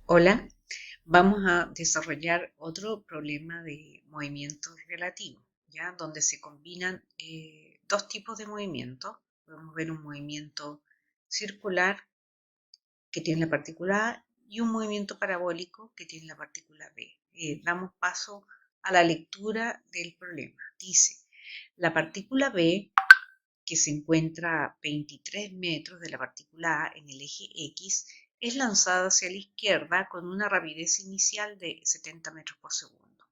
Hola, vamos a desarrollar otro problema de movimiento relativo, ¿ya? Donde se combinan dos tipos de movimiento. Podemos ver un movimiento circular que tiene la partícula A y un movimiento parabólico que tiene la partícula B. Damos paso a la lectura del problema. Dice, la partícula B, que se encuentra a 23 metros de la partícula A en el eje X, es lanzada hacia la izquierda con una rapidez inicial de 70 metros por segundo.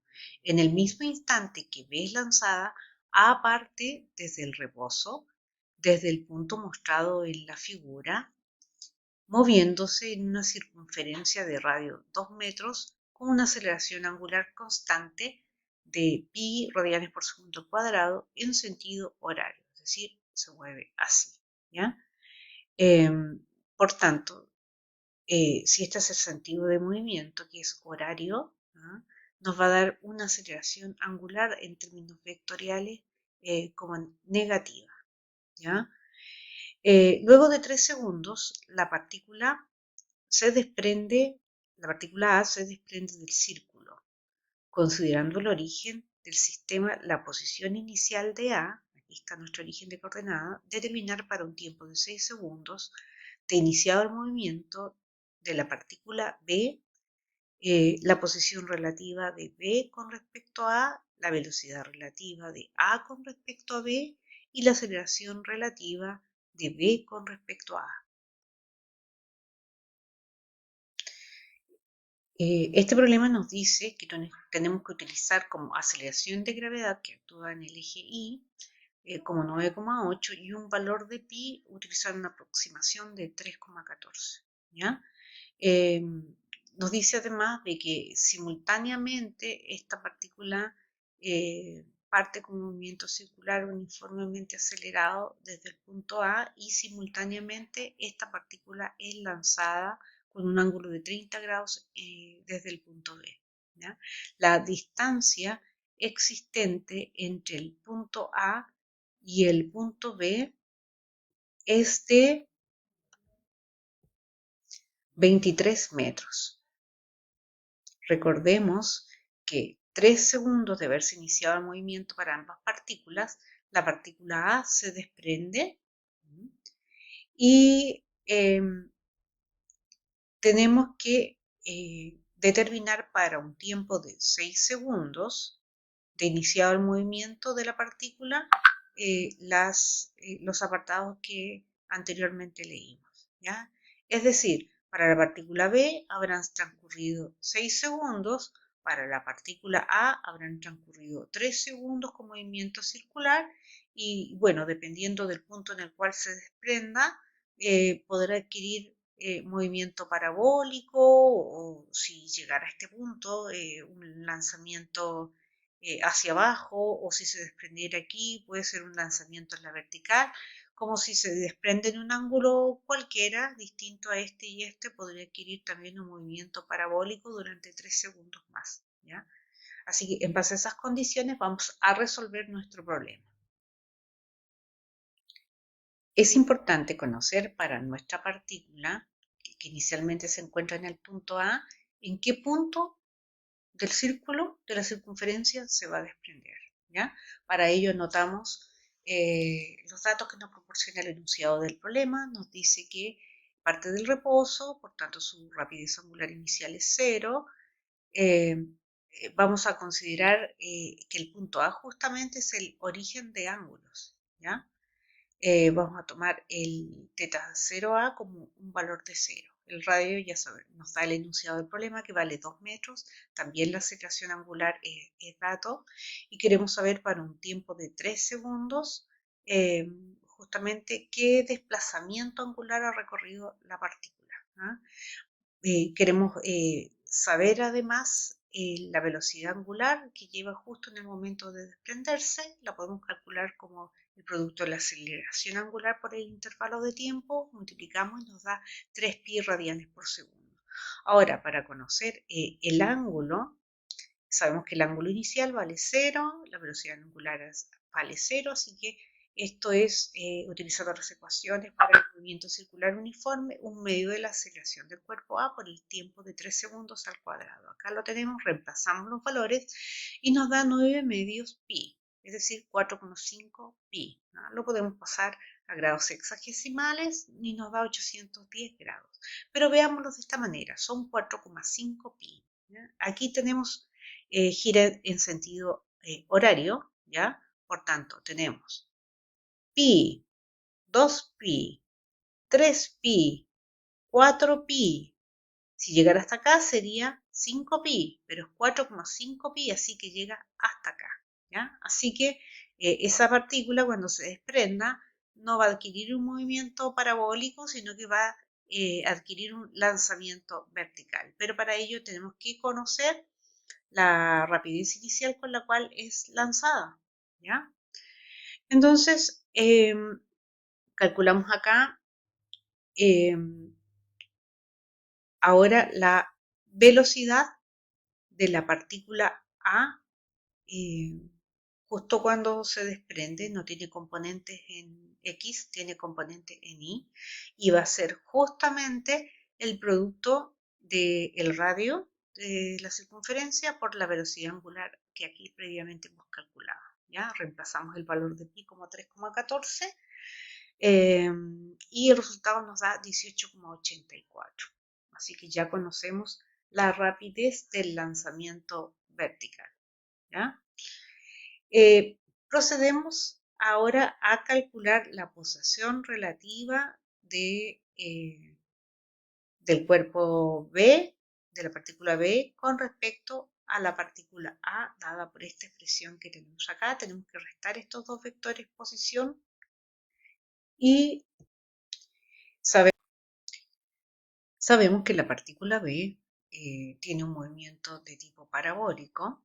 En el mismo instante que B es lanzada, A parte desde el reposo, desde el punto mostrado en la figura, moviéndose en una circunferencia de radio 2 metros con una aceleración angular constante de pi radianes por segundo al cuadrado en sentido horario, es decir, se mueve así, ¿ya? Por tanto, si este es el sentido de movimiento, que es horario, ¿ah? Nos va a dar una aceleración angular en términos vectoriales como negativa, ¿ya? Luego de 3 segundos, la partícula A se desprende del círculo, considerando el origen del sistema, la posición inicial de A, aquí está nuestro origen de coordenada, determinar para un tiempo de 6 segundos de iniciado el movimiento de la partícula B, la posición relativa de B con respecto a A, la velocidad relativa de A con respecto a B y la aceleración relativa de B con respecto a A. Este problema nos dice que tenemos que utilizar como aceleración de gravedad que actúa en el eje Y como 9,8 y un valor de pi utilizar una aproximación de 3,14. ¿Ya? Eh, Nos dice además de que simultáneamente esta partícula parte con un movimiento circular uniformemente acelerado desde el punto A y simultáneamente esta partícula es lanzada con un ángulo de 30 grados desde el punto B. ¿Ya? La distancia existente entre el punto A y el punto B es de 23 metros. Recordemos que 3 segundos de haberse iniciado el movimiento para ambas partículas, la partícula A se desprende y tenemos que determinar para un tiempo de 6 segundos de iniciado el movimiento de la partícula los apartados que anteriormente leímos, ¿ya? Es decir, para la partícula B habrán transcurrido 6 segundos, para la partícula A habrán transcurrido 3 segundos con movimiento circular y bueno, dependiendo del punto en el cual se desprenda, podrá adquirir movimiento parabólico o si llegara a este punto, un lanzamiento hacia abajo o si se desprendiera aquí puede ser un lanzamiento en la vertical, como si se desprende en un ángulo cualquiera distinto a este y este, podría adquirir también un movimiento parabólico durante 3 segundos más, ¿ya? Así que en base a esas condiciones vamos a resolver nuestro problema. Es importante conocer para nuestra partícula, que inicialmente se encuentra en el punto A, en qué punto del círculo, de la circunferencia, se va a desprender, ¿ya? Para ello anotamos los datos que nos proporciona el enunciado del problema. Nos dice que parte del reposo, por tanto su rapidez angular inicial es 0. Vamos a considerar que el punto A justamente es el origen de ángulos, ¿ya? Vamos a tomar el teta 0A como un valor de 0. El radio ya nos da el enunciado del problema que vale 2 metros, también la aceleración angular es dato y queremos saber para un tiempo de 3 segundos justamente qué desplazamiento angular ha recorrido la partícula. ¿Ah? Queremos saber además la velocidad angular que lleva justo en el momento de desprenderse, la podemos calcular como el producto de la aceleración angular por el intervalo de tiempo, multiplicamos y nos da 3 pi radianes por segundo. Ahora, para conocer el ángulo, sabemos que el ángulo inicial vale 0, la velocidad angular vale 0, así que Esto es, utilizando las ecuaciones para el movimiento circular uniforme, un medio de la aceleración del cuerpo A por el tiempo de 3 segundos al cuadrado. Acá lo tenemos, reemplazamos los valores y nos da 9 medios pi, es decir, 4,5 pi, ¿no? Lo podemos pasar a grados sexagesimales y nos da 810 grados. Pero veámoslo de esta manera, son 4,5 pi. ¿Ya? Aquí tenemos gira en sentido horario, ¿ya? Por tanto, tenemos pi, 2pi, 3pi, 4pi. Si llegara hasta acá sería 5pi, pero es 4,5pi, así que llega hasta acá. ¿Ya? Así que esa partícula cuando se desprenda no va a adquirir un movimiento parabólico, sino que va a adquirir un lanzamiento vertical. Pero para ello tenemos que conocer la rapidez inicial con la cual es lanzada. ¿Ya? Entonces, calculamos acá ahora la velocidad de la partícula A justo cuando se desprende, no tiene componentes en X, tiene componentes en y va a ser justamente el producto del radio de la circunferencia por la velocidad angular que aquí previamente hemos calculado. ¿Ya? Reemplazamos el valor de pi como 3,14 y el resultado nos da 18,84. Así que ya conocemos la rapidez del lanzamiento vertical. ¿Ya? Procedemos ahora a calcular la posición relativa del cuerpo B, de la partícula B, con respecto a la partícula A, dada por esta expresión que tenemos acá. Tenemos que restar estos dos vectores posición y sabemos que la partícula B tiene un movimiento de tipo parabólico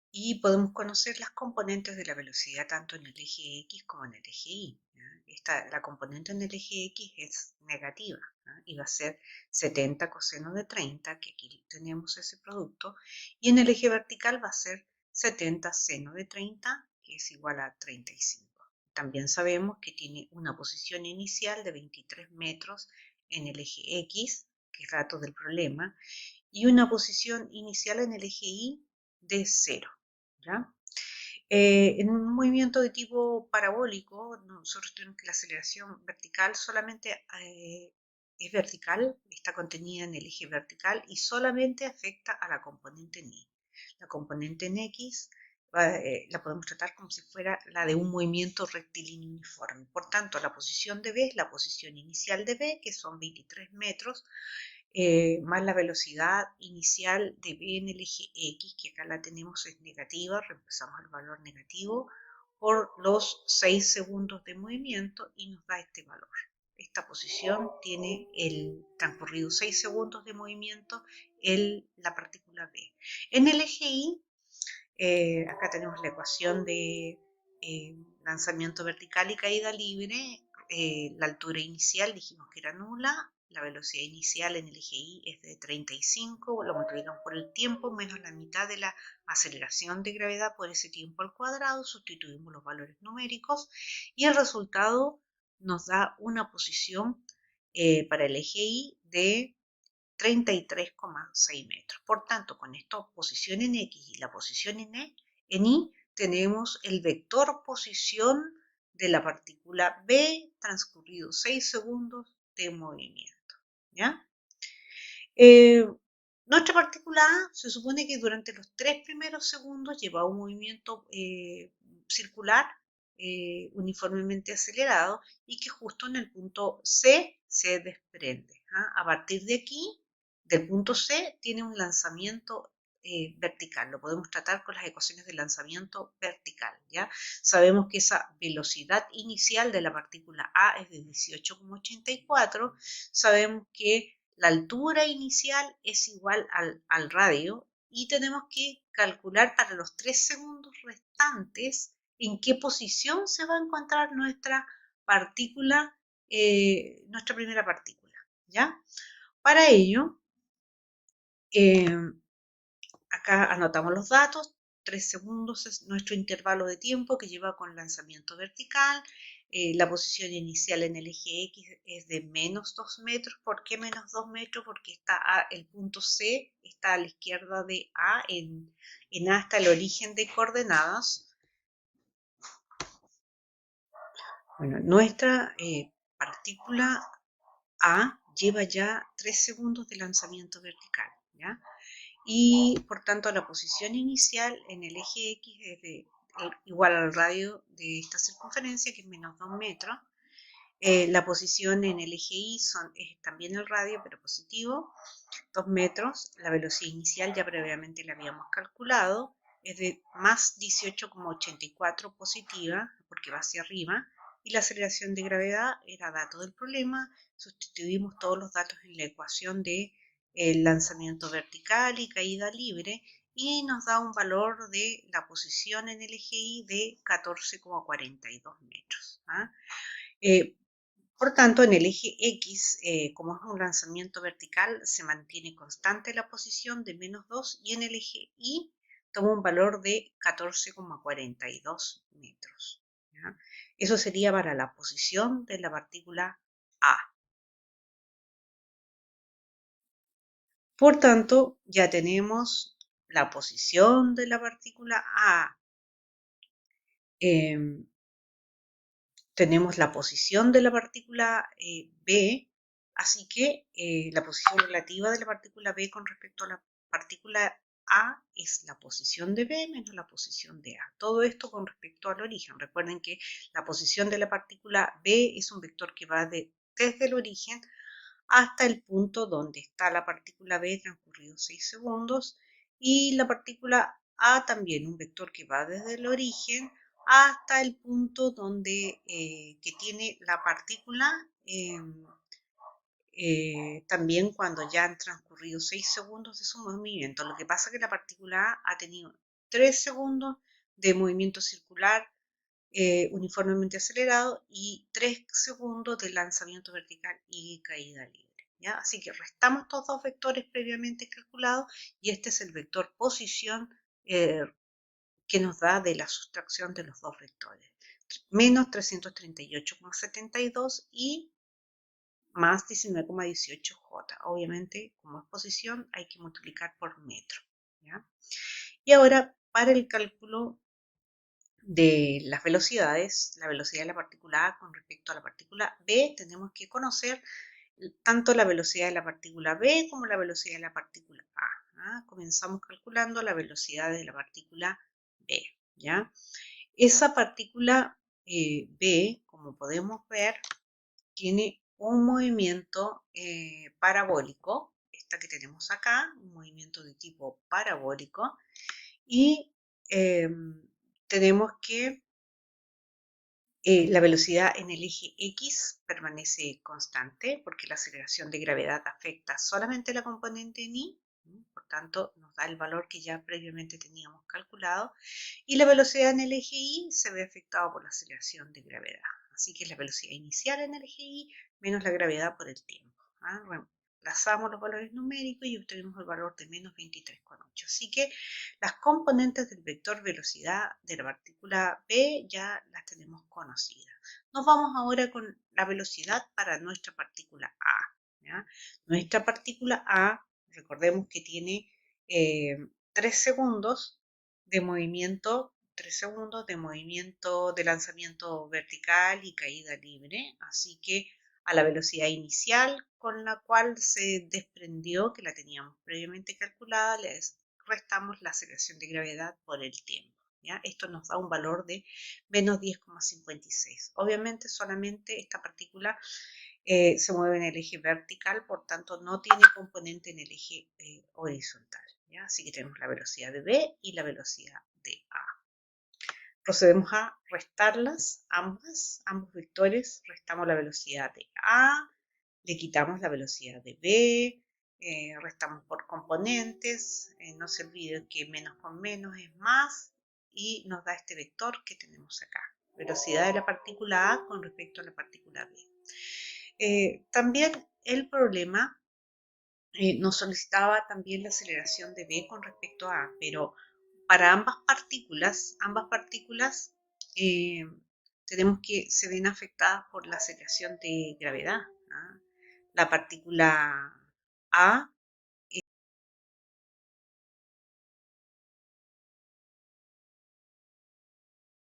y podemos conocer las componentes de la velocidad tanto en el eje X como en el eje Y. La componente en el eje X es negativa, ¿no? Y va a ser 70 coseno de 30, que aquí tenemos ese producto, y en el eje vertical va a ser 70 seno de 30, que es igual a 35. También sabemos que tiene una posición inicial de 23 metros en el eje X, que es dato del problema, y una posición inicial en el eje Y de 0. ¿Ya? En un movimiento de tipo parabólico, nosotros tenemos que la aceleración vertical solamente es vertical, está contenida en el eje vertical y solamente afecta a la componente en Y. La componente en X la podemos tratar como si fuera la de un movimiento rectilíneo uniforme. Por tanto, la posición de B es la posición inicial de B, que son 23 metros, más la velocidad inicial de B en el eje X, que acá la tenemos es negativa, reemplazamos el valor negativo por los 6 segundos de movimiento y nos da este valor. Esta posición tiene el transcurrido 6 segundos de movimiento la partícula B. En el eje Y, acá tenemos la ecuación de lanzamiento vertical y caída libre. La altura inicial dijimos que era nula, la velocidad inicial en el eje Y es de 35, lo multiplicamos por el tiempo menos la mitad de la aceleración de gravedad por ese tiempo al cuadrado, sustituimos los valores numéricos y el resultado nos da una posición para el eje Y de 33,6 metros. Por tanto, con esta posición en X y la posición en Y, tenemos el vector posición de la partícula B transcurridos 6 segundos de movimiento. ¿Ya? Nuestra partícula A se supone que durante los 3 primeros segundos lleva un movimiento circular uniformemente acelerado y que justo en el punto C se desprende. A partir de aquí, del punto C, tiene un lanzamiento vertical. Lo podemos tratar con las ecuaciones de lanzamiento vertical. ¿Ya? Sabemos que esa velocidad inicial de la partícula A es de 18,84. Sabemos que la altura inicial es igual al radio y tenemos que calcular para los 3 segundos restantes en qué posición se va a encontrar nuestra partícula, nuestra primera partícula. ¿Ya? Para ello, acá anotamos los datos. 3 segundos es nuestro intervalo de tiempo que lleva con lanzamiento vertical. La posición inicial en el eje X es de menos 2 metros. ¿Por qué menos 2 metros? Porque el punto C está a la izquierda de A. En A está el origen de coordenadas. Bueno, nuestra partícula A lleva ya 3 segundos de lanzamiento vertical, ¿ya? Y por tanto la posición inicial en el eje X es igual al radio de esta circunferencia, que es menos 2 metros. La posición en el eje Y es también el radio, pero positivo, 2 metros. La velocidad inicial ya previamente la habíamos calculado, es de más 18,84 positiva, porque va hacia arriba, y la aceleración de gravedad era dato del problema. Sustituimos todos los datos en la ecuación de el lanzamiento vertical y caída libre, y nos da un valor de la posición en el eje Y de 14,42 metros. Por tanto, en el eje X, como es un lanzamiento vertical, se mantiene constante la posición de menos 2, y en el eje Y toma un valor de 14,42 metros. ¿Ya? Eso sería para la posición de la partícula A. Por tanto, ya tenemos la posición de la partícula A, tenemos la posición de la partícula B, así que la posición relativa de la partícula B con respecto a la partícula A es la posición de B menos la posición de A. Todo esto con respecto al origen. Recuerden que la posición de la partícula B es un vector que va desde el origen hasta el punto donde está la partícula B transcurridos 6 segundos, y la partícula A también, un vector que va desde el origen hasta el punto donde que tiene la partícula, también cuando ya han transcurrido 6 segundos de su movimiento. Lo que pasa es que la partícula A ha tenido 3 segundos de movimiento circular uniformemente acelerado y 3 segundos de lanzamiento vertical y caída libre. ¿Ya? Así que restamos estos dos vectores previamente calculados, y este es el vector posición que nos da de la sustracción de los dos vectores. Menos 338,72 y más 19,18J. Obviamente, como es posición, hay que multiplicar por metro. ¿Ya? Y ahora, para el cálculo de las velocidades, la velocidad de la partícula A con respecto a la partícula B, tenemos que conocer tanto la velocidad de la partícula B como la velocidad de la partícula A. Comenzamos calculando la velocidad de la partícula B. ¿Ya? Esa partícula B, como podemos ver, tiene un movimiento parabólico, esta que tenemos acá, un movimiento de tipo parabólico, y tenemos que la velocidad en el eje X permanece constante porque la aceleración de gravedad afecta solamente la componente en Y, por tanto nos da el valor que ya previamente teníamos calculado, y la velocidad en el eje Y se ve afectada por la aceleración de gravedad. Así que es la velocidad inicial en el eje Y menos la gravedad por el tiempo. Reemplazamos los valores numéricos y obtenemos el valor de menos 23,8. Así que las componentes del vector velocidad de la partícula B ya las tenemos conocidas. Nos vamos ahora con la velocidad para nuestra partícula A. ¿Ya? Nuestra partícula A, recordemos que tiene 3 segundos de movimiento, 3 segundos de movimiento de lanzamiento vertical y caída libre, así que a la velocidad inicial con la cual se desprendió, que la teníamos previamente calculada, les restamos la aceleración de gravedad por el tiempo. ¿Ya? Esto nos da un valor de menos 10,56. Obviamente solamente esta partícula se mueve en el eje vertical, por tanto no tiene componente en el eje horizontal. ¿Ya? Así que tenemos la velocidad de B y la velocidad de A. Procedemos a restarlas ambos vectores, restamos la velocidad de A, le quitamos la velocidad de B, restamos por componentes, no se olviden que menos con menos es más, y nos da este vector que tenemos acá, velocidad de la partícula A con respecto a la partícula B. También el problema nos solicitaba también la aceleración de B con respecto a A, pero para ambas partículas eh, tenemos que se ven afectadas por la aceleración de gravedad. ¿Ah? La partícula A